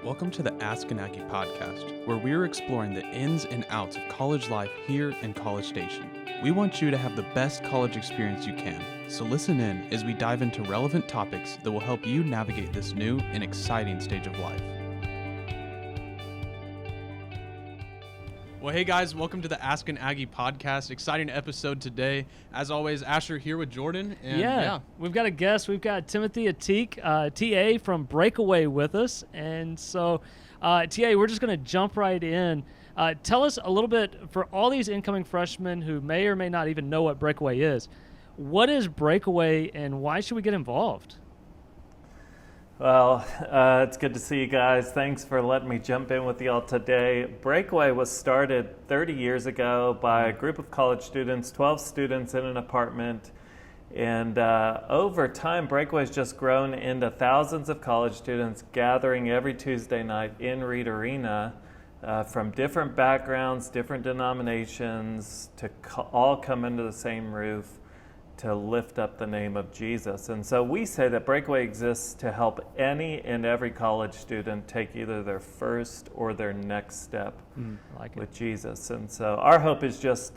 Welcome to the Ask an Aggie podcast, where we're exploring the ins and outs of college life here in College Station. We want you to have the best college experience you can, so listen in as we dive into relevant topics that will help you navigate this new and exciting stage of life. Well, hey guys, welcome to the Ask an Aggie podcast. Exciting episode today. As always, Asher here with Jordan. And We've got a guest. We've got Timothy Ateek, TA from Breakaway with us. And so, TA, we're just going to jump right in. Tell us a little bit, for all these incoming freshmen who may or may not even know what Breakaway is, what is Breakaway and why should we get involved? Well, it's good to see you guys. Thanks for letting me jump in with y'all today. Breakaway was started 30 years ago by a group of college students, 12 students in an apartment. And over time, Breakaway's just grown into thousands of college students gathering every Tuesday night in Reed Arena from different backgrounds, different denominations, to all come under the same roof to lift up the name of Jesus. And so we say that Breakaway exists to help any and every college student take either their first or their next step with Jesus. And so our hope is just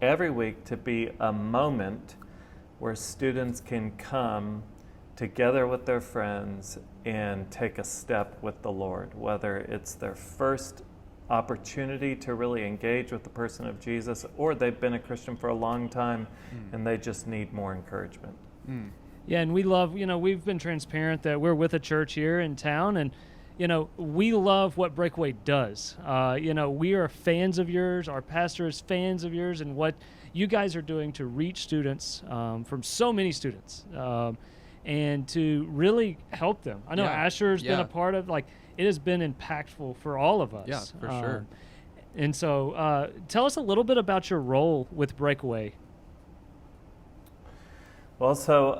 every week to be a moment where students can come together with their friends and take a step with the Lord, whether it's their first opportunity to really engage with the person of Jesus, or they've been a Christian for a long time and they just need more encouragement. Yeah, and we love, we've been transparent that we're with a church here in town, and, we love what Breakaway does. We are fans of yours, our pastor is fans of yours, and what you guys are doing to reach students from so many students and to really help them. I know Asher's been a part of, it has been impactful for all of us. Yeah, for sure. And so tell us a little bit about your role with Breakaway. Well, so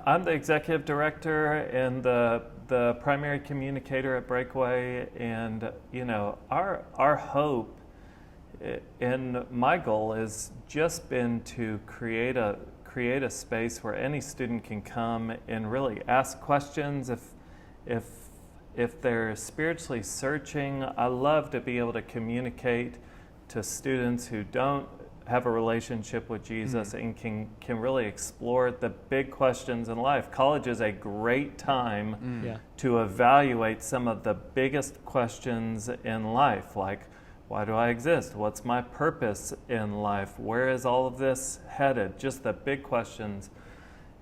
I'm the executive director and the primary communicator at Breakaway, and our hope and my goal has just been to create a space where any student can come and really ask questions if they're spiritually searching. I love to be able to communicate to students who don't have a relationship with Jesus and can really explore the big questions in life. College is a great time to evaluate some of the biggest questions in life, like, why do I exist? What's my purpose in life? Where is all of this headed? Just the big questions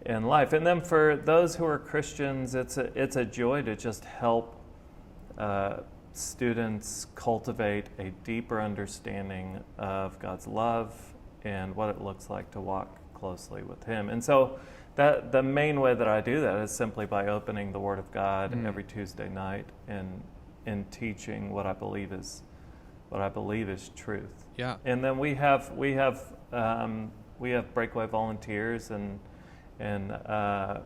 in life. And then for those who are Christians, it's a joy to just help students cultivate a deeper understanding of God's love and what it looks like to walk closely with Him. And so that the main way that I do that is simply by opening the Word of God every Tuesday night and teaching what I believe is truth. Yeah. And then we have Breakaway volunteers and I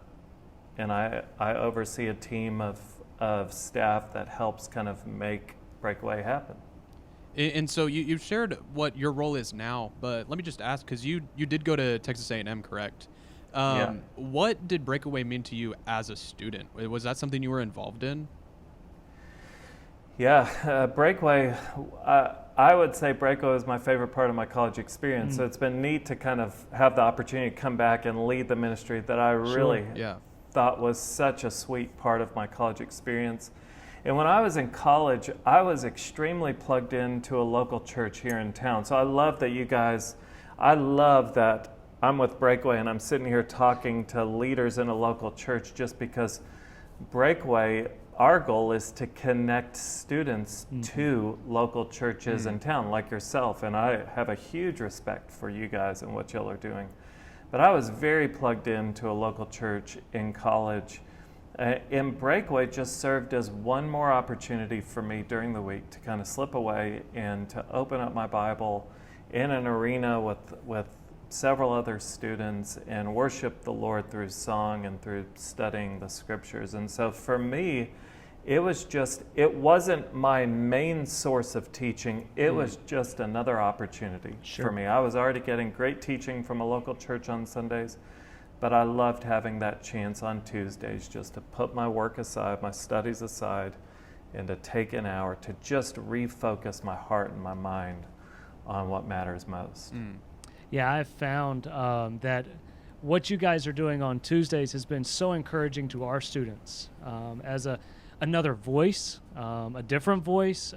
oversee a team of staff that helps kind of make Breakaway happen. And so you've shared what your role is now, but let me just ask, because you did go to Texas A&M, correct? What did Breakaway mean to you as a student? Was that something you were involved in? Yeah, Breakaway, I would say Breakaway was my favorite part of my college experience. So it's been neat to kind of have the opportunity to come back and lead the ministry that I really thought was such a sweet part of my college experience. And when I was in college, I was extremely plugged into a local church here in town. So I love that I'm with Breakaway and I'm sitting here talking to leaders in a local church, just because Breakaway, our goal is to connect students to local churches in town like yourself, and I have a huge respect for you guys and what y'all are doing. But I was very plugged into a local church in college, and Breakaway just served as one more opportunity for me during the week to kind of slip away and to open up my Bible in an arena with several other students and worship the Lord through song and through studying the scriptures. And so for me, it wasn't my main source of teaching. It was just another opportunity for me. I was already getting great teaching from a local church on Sundays, but I loved having that chance on Tuesdays just to put my work aside, my studies aside, and to take an hour to just refocus my heart and my mind on what matters most. Yeah, I've found that what you guys are doing on Tuesdays has been so encouraging to our students as another voice, a different voice,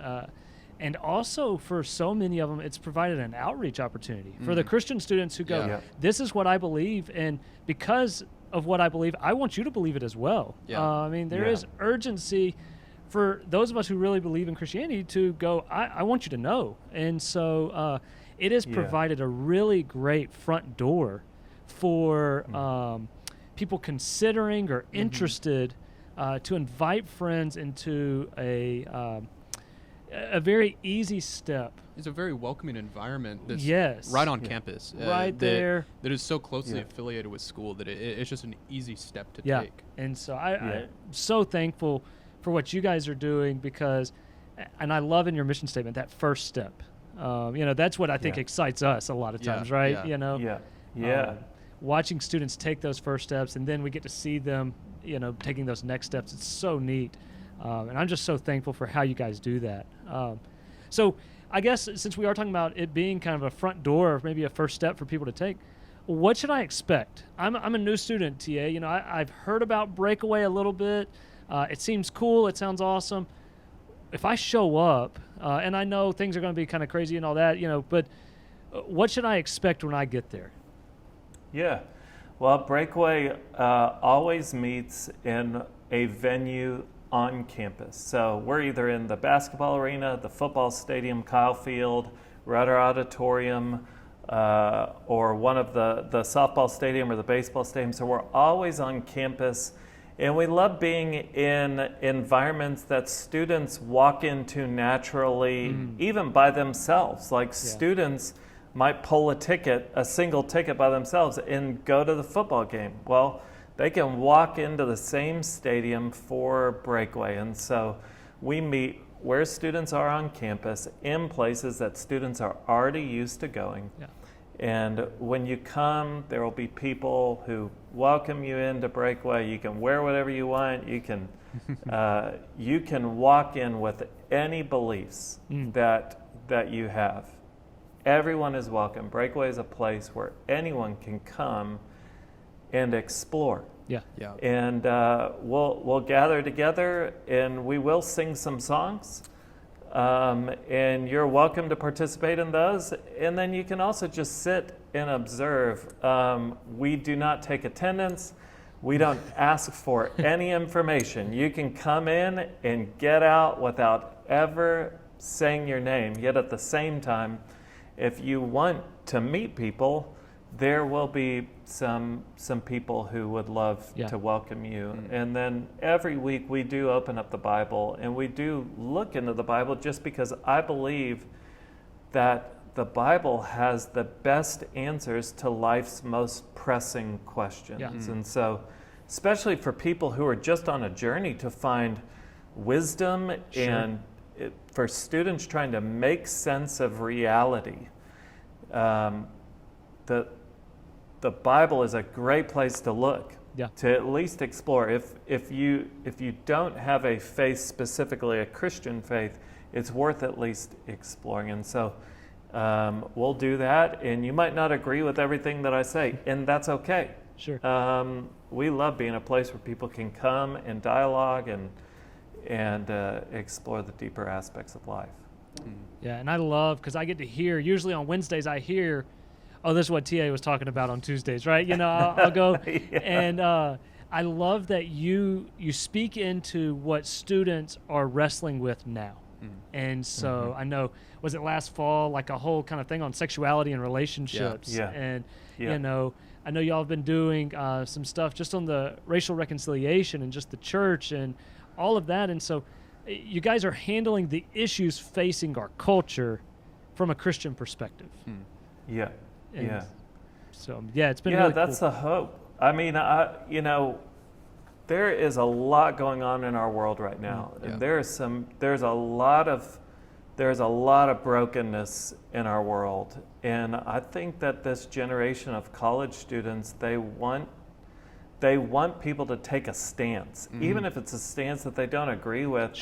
and also for so many of them, it's provided an outreach opportunity for the Christian students who go, this is what I believe, and because of what I believe, I want you to believe it as well. I mean, there is urgency for those of us who really believe in Christianity to go, I want you to know. And so it has provided a really great front door for people considering or interested to invite friends into a very easy step. It's a very welcoming environment that's right on campus. Right there. That is so closely affiliated with school that it's just an easy step to take. And so I'm so thankful for what you guys are doing because, and I love in your mission statement, that first step. That's what I think excites us a lot of times, right? Watching students take those first steps, and then we get to see them, taking those next steps. It's so neat. And I'm just so thankful for how you guys do that. So I guess since we are talking about it being kind of a front door, or maybe a first step for people to take, what should I expect? I'm a new student, TA. I've heard about Breakaway a little bit. It seems cool. It sounds awesome. If I show up, and I know things are going to be kind of crazy and all that, but what should I expect when I get there? Yeah. Well, Breakaway always meets in a venue on campus. So we're either in the basketball arena, the football stadium, Kyle Field, we're at our auditorium, or one of the softball stadium or the baseball stadium. So we're always on campus. And we love being in environments that students walk into naturally, even by themselves. Like students might pull a single ticket by themselves and go to the football game. Well, they can walk into the same stadium for Breakaway. And so we meet where students are on campus in places that students are already used to going. And when you come, there will be people who welcome you into Breakaway. You can wear whatever you want. You can walk in with any beliefs that you have. Everyone is welcome. Breakaway is a place where anyone can come and explore. And we'll gather together, and we will sing some songs. And you're welcome to participate in those. And then you can also just sit and observe. We do not take attendance. We don't ask for any information. You can come in and get out without ever saying your name. Yet at the same time, if you want to meet people, there will be some people who would love to welcome you. And then every week we do open up the Bible, and we do look into the Bible just because I believe that the Bible has the best answers to life's most pressing questions. And so, especially for people who are just on a journey to find wisdom and for students trying to make sense of reality, the Bible is a great place to look, to at least explore. If you don't have a faith, specifically a Christian faith, it's worth at least exploring. And so we'll do that, and you might not agree with everything that I say, and that's okay. We love being a place where people can come and dialogue and explore the deeper aspects of life. Yeah, and I love, because I get to hear, usually on Wednesdays I hear, oh, this is what TA was talking about on Tuesdays, right? I'll go, and I love that you speak into what students are wrestling with now. And so I know, was it last fall, like a whole kind of thing on sexuality and relationships? And, I know y'all have been doing some stuff just on the racial reconciliation and just the church and all of that. And so you guys are handling the issues facing our culture from a Christian perspective. So, it's been really that's cool. the hope. I mean, there is a lot going on in our world right now. And there's a lot of brokenness in our world. And I think that this generation of college students, they want people to take a stance, even if it's a stance that they don't agree with.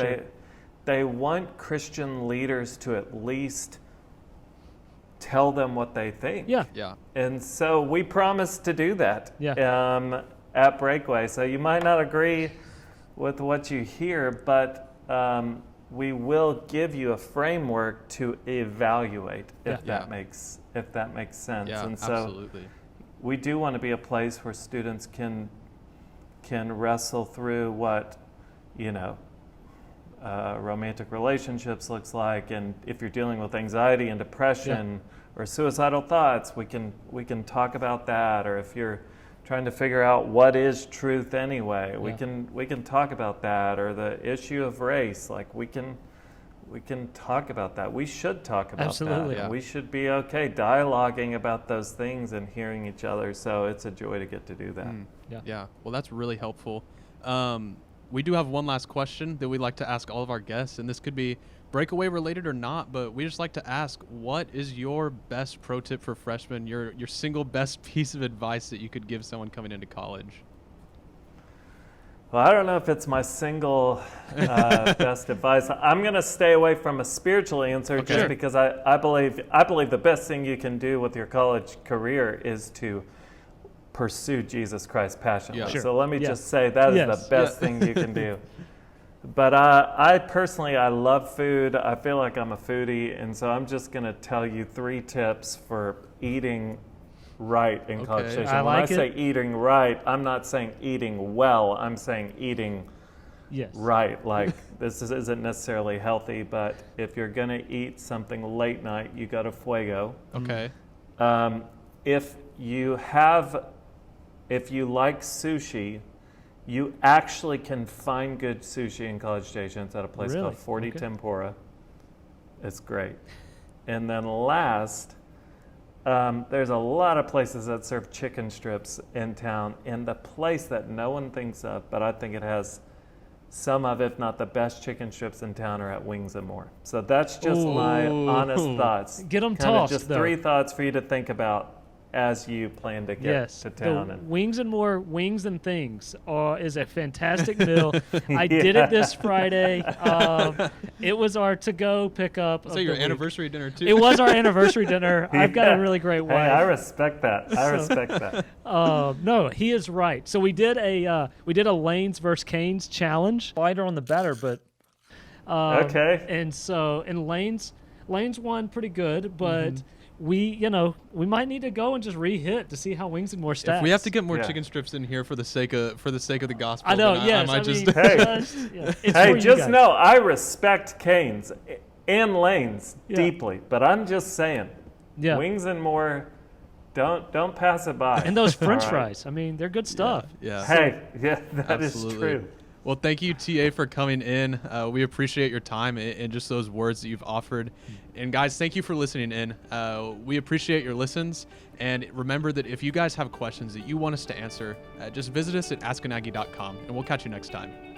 they want Christian leaders to at least tell them what they think. Yeah. Yeah. And so we promise to do that at Breakaway. So you might not agree with what you hear, but we will give you a framework to evaluate if that makes sense. Yeah, and so absolutely. we do want to be a place where students can wrestle through what, romantic relationships looks like, and if you're dealing with anxiety and depression or suicidal thoughts, we can talk about that. Or if you're trying to figure out what is truth anyway, we can talk about that. Or the issue of race, like we can talk about that. We should talk about Absolutely. that. Yeah. We should be okay dialoguing about those things and hearing each other. So it's a joy to get to do that. Yeah. Well, that's really helpful. We do have one last question that we'd like to ask all of our guests, and this could be Breakaway related or not, but we just like to ask, what is your best pro tip for freshmen, your single best piece of advice that you could give someone coming into college? Well, I don't know if it's my single best advice. I'm going to stay away from a spiritual answer just because I believe the best thing you can do with your college career is to pursue Jesus Christ passionately. Yeah. Sure. So let me just say that is the best thing you can do. But I personally love food. I feel like I'm a foodie, and so I'm just going to tell you 3 tips for eating right in College Station. When I say eating right, I'm not saying eating well. I'm saying eating right. Like this isn't necessarily healthy, but if you're going to eat something late night, you go to Fuego. Okay. If you like sushi, you actually can find good sushi in College Station. It's at a place called 40 Tempura. It's great. And then last, there's a lot of places that serve chicken strips in town. And the place that no one thinks of, but I think it has some of, if not the best chicken strips in town, are at Wings and More. So that's just my honest thoughts. Get them Kind of tossed, just though. 3 thoughts for you to think about as you plan to get to town. The Wings and More Wings and Things is a fantastic meal. I did it this Friday. It was our to-go pickup. So your anniversary dinner too. It was our anniversary dinner. I've got a really great wife. Hey, I respect that. No, he is right. So we did a Lanes versus Canes challenge. Lighter on the batter, but okay. And so Lanes won pretty good, but. We might need to go and just re-hit to see how Wings and More stacks. If we have to get more chicken strips in here for the sake of the gospel, I know. Then Yes, I might just. Hey, just know I respect Canes and Lanes deeply, but I'm just saying, Wings and More, don't pass it by. And those French fries, I mean, they're good stuff. Yeah. Hey, that is Absolutely. true. Well, thank you, TA, for coming in. We appreciate your time and just those words that you've offered. And guys, thank you for listening in. We appreciate your listens. And remember that if you guys have questions that you want us to answer, just visit us at askanaggie.com, and we'll catch you next time.